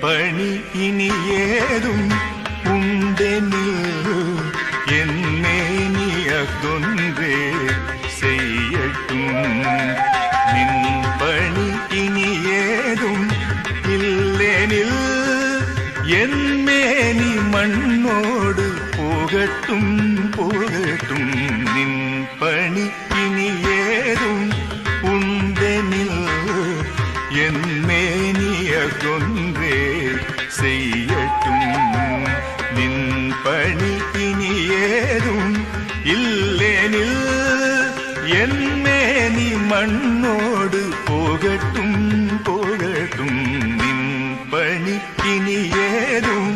பணி இனி ஏதும் உண்டெனில் என்னே நீ அகொன்றே செய்யட்டும். நின் பணி இனி ஏதும் இல்லெனில் என் மேனி மண்ணோடு போகட்டும் போகட்டும். நின் பணி இனி ஏதும் உண்டெனில் என் மேனிய கொன்றே செய்யட்டும். நின் பணி இனி ஏதும் இல்லெனில் என் மேனி மண்ணோடு போகட்டும் போகட்டும். நின் பணி இனி ஏதும்